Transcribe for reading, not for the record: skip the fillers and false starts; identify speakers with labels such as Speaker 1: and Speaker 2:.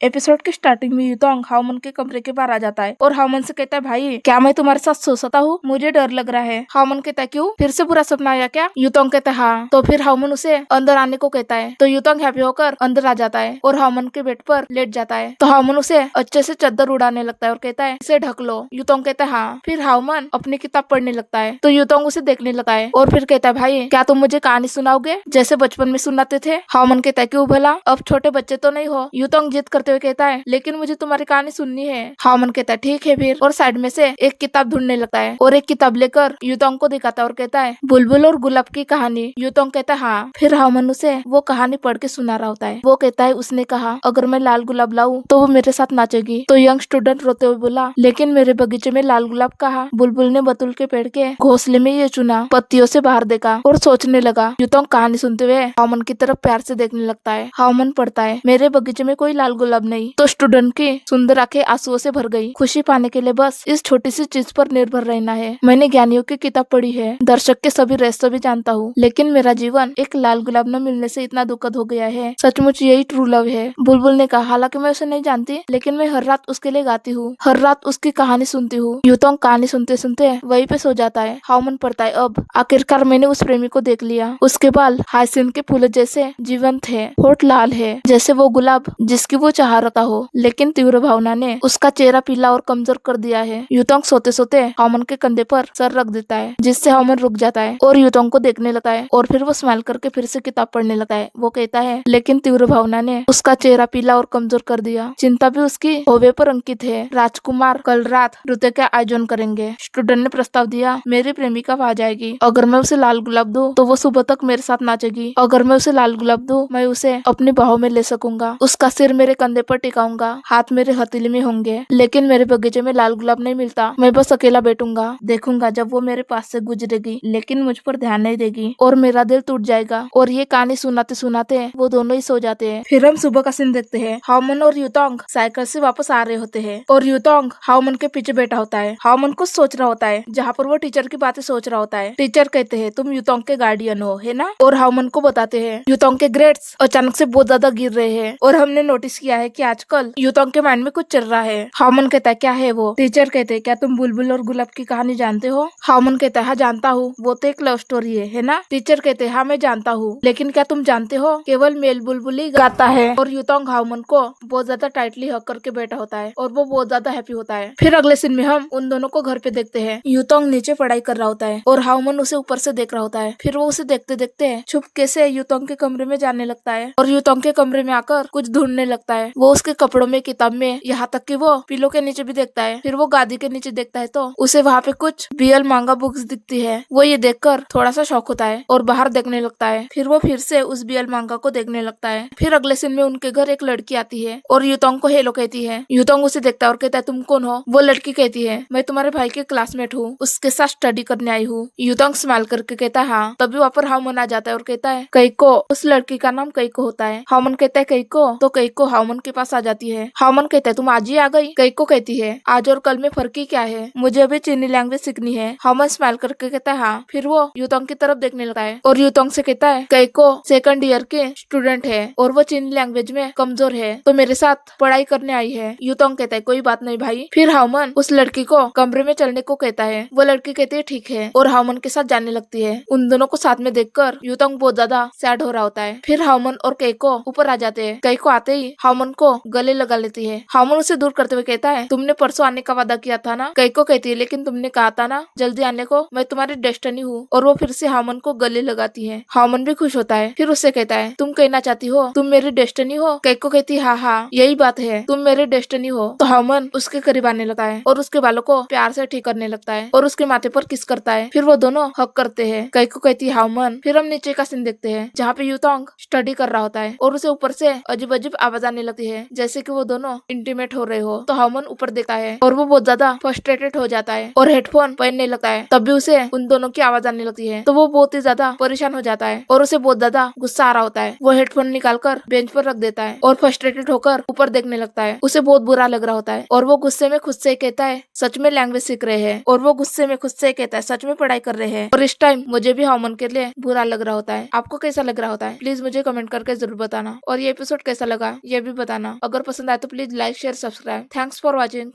Speaker 1: Episode की starting में युतोंग हाओमन के कमरे के बाहर आ जाता है और हाओमन से कहता है, भाई क्या मैं तुम्हारे साथ सो सकता हूँ? मुझे डर लग रहा है। हाओमन कहता है, क्यों? फिर से बुरा सपना आया क्या? युतोंग कहता है, हाँ। तो फिर हाओमन उसे अंदर आने को कहता है, तो युतोंग हैप्पी होकर अंदर आ जाता है और हाओमन के बेड पर लेट जाता है। तो हाओमन उसे अच्छे से चादर उड़ाने लगता है और कहता है, इसे ढक लो। युतोंग कहता है, हाँ। फिर हाओमन अपनी किताब पढ़ने लगता है तो युतोंग उसे देखने लगता है और फिर कहता है, भाई क्या तुम मुझे कहानी सुनाओगे जैसे बचपन में सुनाते थे? हाओमन कहता है, क्यों भला? अब छोटे बच्चे तो नहीं हो। युतोंग जिद करते हुए कहता है, लेकिन मुझे तुम्हारी कहानी सुननी है। हाओमन कहता है, ठीक है फिर, और साइड में से एक किताब ढूंढने लगता है और एक किताब लेकर युतोंग को दिखाता है और कहता है, बुलबुल और गुलाब की कहानी। युतोंग कहता है, हाँ। फिर हाओमन उसे वो कहानी पढ़ के सुना रहा होता है। वो कहता है, उसने कहा अगर मैं लाल गुलाब लाऊं तो वो मेरे साथ नाचेगी। तो यंग स्टूडेंट रोते हुए बोला, लेकिन मेरे बगीचे में लाल गुलाब कहा? बुलबुल ने बतुल के पेड़ के घोंसले में ये चुना, पत्तियों से बाहर देखा और सोचने लगा। युतोंग कहानी सुनते हुए हाओमन की तरफ प्यार से देखने लगता है। हाओमन पढ़ता है, मेरे बगीचे में कोई लाल गुलाब नहीं। तो स्टूडेंट की सुंदर आंखें आंसुओं से भर गई। खुशी पाने के लिए बस इस छोटी सी चीज पर निर्भर रहना है। मैंने ज्ञानियों की किताब पढ़ी है, दर्शक के सभी रहस्य भी जानता हूँ, लेकिन मेरा जीवन एक लाल गुलाब न मिलने से इतना दुखद हो गया है। सचमुच यही ट्रू लव है। बुलबुल ने कहा, हालांकि मैं उसे नहीं जानती, लेकिन मैं हर रात उसके लिए गाती हूँ, हर रात उसकी कहानी सुनती हूँ। युतोंग कहानी सुनते सुनते वहीं पे सो जाता है। हाओमन पढ़ता है, अब आखिरकार मैंने उस प्रेमी को देख लिया। उसके बाल हाइसिन के फूल जैसे जीवंत है, होठ लाल है जैसे वो गुलाब जिसकी वो चाह रहा हो, लेकिन तीव्र भावना ने उसका चेहरा पीला और कमजोर कर दिया है। युतोंग सोते सोते हाओमन के कंधे पर सर रख देता है, जिससे हाओमन रुक जाता है और युतोंग को देखने लगता है और फिर वो स्माइल करके फिर से किताब पढ़ने लगता है। वो कहता है, लेकिन तीव्र भावना ने उसका चेहरा पीला और कमजोर कर दिया। चिंता भी उसकी होवे पर अंकित है। राजकुमार कल रात नृत्य का आयोजन करेंगे। स्टूडेंट ने प्रस्ताव दिया, मेरी प्रेमिका आ जाएगी। अगर मैं उसे लाल गुलाब दूं तो वो सुबह तक मेरे साथ नाचेगी। अगर मैं उसे लाल गुलाब दूं, मैं उसे अपनी बाहों में ले सकूंगा, उसका सिर मेरे कंधे पर टिकाऊंगा, हाथ मेरे हथेली में होंगे। लेकिन मेरे बगीचे में लाल गुलाब नहीं मिलता। मैं बस अकेला बैठूंगा, देखूंगा जब वो मेरे पास से गुजरेगी, लेकिन मुझ पर ध्यान नहीं देगी और मेरा दिल टूट जाएगा। और ये कहानी सुनाते सुनाते वो दोनों ही सो जाते हैं। फिर हम सुबह का सीन देखते हैं। हाओमन और युतोंग साइकिल से वापस आ रहे होते हैं और युतोंग हाओमन के पीछे बैठा होता है। हाओमन कुछ सोच रहा होता है, जहाँ पर वो टीचर की बातें सोच रहा होता है। टीचर कहते हैं, तुम युतोंग के गार्डियन हो, है ना? और हाओमन को बताते हैं, युतोंग के ग्रेड्स अचानक से बहुत ज्यादा गिर रहे हैं और हमने नोटिस किया है कि आजकल युतोंग के माइंड में कुछ चल रहा है। हाओमन कहता है, क्या है वो? टीचर कहते हैं, क्या तुम बुलबुल और गुलाब की कहानी जानते हो? हाओमन कहता है, हाँ जानता हूँ, वो तो एक लव स्टोरी है ना? टीचर कहते हैं, हाँ मैं जानता हूँ, लेकिन क्या तुम जानते हो केवल मेल बुलबुल ही गाता है। और युतोंग हाओमन को बहुत ज्यादा टाइटली हक करके बैठा होता है और वो बहुत ज्यादा हैप्पी होता है। फिर अगले सीन में हम उन दोनों को घर पे देखते हैं। युतोंग नीचे पढ़ाई कर रहा होता है और हाओमन उसे ऊपर से देख रहा होता है। फिर वो उसे देखते देखते चुपके से युतोंग के कमरे में जाने लगता है और युतोंग के कमरे में आकर कुछ ढूंढने लगता है। वो उसके कपड़ों में, किताब में, यहाँ तक कि वो पिलो के नीचे भी देखता है। फिर वो गादी के नीचे देखता है तो उसे वहाँ पे कुछ बीएल मांगा बुक्स दिखती है। वो ये देखकर थोड़ा सा शॉक होता है और बाहर देखने लगता है। फिर वो फिर से उस बीएल मांगा को देखने लगता है। फिर अगले सीन में उनके घर एक लड़की आती है और युतोंग को हेलो कहती है। युतोंग उसे देखता है और कहता है, तुम कौन हो? वो लड़की कहती है, मैं तुम्हारे भाई की क्लासमेट हूँ, उसके साथ स्टडी करने आई हूँ। युतोंग स्माइल करके कहता है, हाँ। तभी वहाँ पर हाओमन आ जाता है और कहता है, कईको। उस लड़की का नाम कईको होता है। हाओमन कहता है, कईको? तो कईको हाओमन के पास आ जाती है। हाओमन कहता है, तुम आज ही आ गई? कईको कहती है, आज और कल में फर्क ही क्या है, मुझे अभी चीनी लैंग्वेज सीखनी है। हाओमन स्माइल करके कहता है, हाँ। फिर वो युतोंग की तरफ देखने लगता है और युतोंग से कहता है, कईको सेकंड ईयर के स्टूडेंट है और वो चीनी लैंग्वेज में कमजोर है, तो मेरे साथ पढ़ाई करने आई है। युतोंग कहता है, कोई बात नहीं भाई। फिर हाओमन उस लड़की को कमरे में चलने को कहता है। वो लड़की कहती है, ठीक है, और हाओमन के साथ जाने लगती है। उन दोनों को साथ में देखकर युतोंग बहुत ज्यादा सैड हो रहा होता है। फिर हाओमन और कईको ऊपर आ जाते हैं। कईको आते ही हाओमन को गले लगा लेती है। हाओमन उसे दूर करते हुए कहता है, तुमने परसों आने का वादा किया था ना? कईको कहती है, लेकिन तुमने कहा था ना जल्दी आने को, मैं तुम्हारी डेस्टिनी हूँ। और वो फिर से हाओमन को गले लगाती है। हाओमन भी खुश होता है। फिर उससे कहता है, तुम कहना चाहती हो तुम मेरी डेस्टिनी हो? कईको कहती है, हाँ हाँ यही बात है, तुम मेरे डेस्टिनी हो। तो हाओमन उसके करीब आने लगता है और उसके बालों को प्यार से ठीक करने लगता है और उसके माथे पर किस करता है। फिर वो दोनों हक करते हैं। कईको कहती है, हाओमन। फिर हम नीचे का सीन देखते हैं जहाँ पे युतोंग स्टडी कर रहा होता है और उसे ऊपर से अजीब अजीब आवाज आने लगती है, जैसे कि वो दोनों इंटीमेट हो रहे हो। तो हाओमन ऊपर देखता है और वो बहुत ज्यादा फ्रस्ट्रेटेड हो जाता है और हेडफोन पहनने लगता है। तब भी उसे उन दोनों की आवाज आने लगती है तो वो बहुत ही ज्यादा परेशान हो जाता है और उसे बहुत ज्यादा गुस्सा आ रहा होता है। वो हेडफोन निकालकर बेंच पर रख देता है और फ्रस्ट्रेटेड होकर ऊपर देखने लगता है। उसे बहुत बुरा लग रहा होता है और वो गुस्से में खुद से कहता है, सच में लैंग्वेज सीख रहे हैं। और वो गुस्से में खुद से कहता है, सच में पढ़ाई कर रहे हैं। और इस टाइम मुझे भी हाओमन के लिए बुरा लग रहा होता है। आपको कैसा लग रहा होता है प्लीज मुझे कमेंट करके जरूर बताना और ये एपिसोड कैसा लगा ये भी बताना। अगर पसंद आए तो please like share subscribe. Thanks for watching.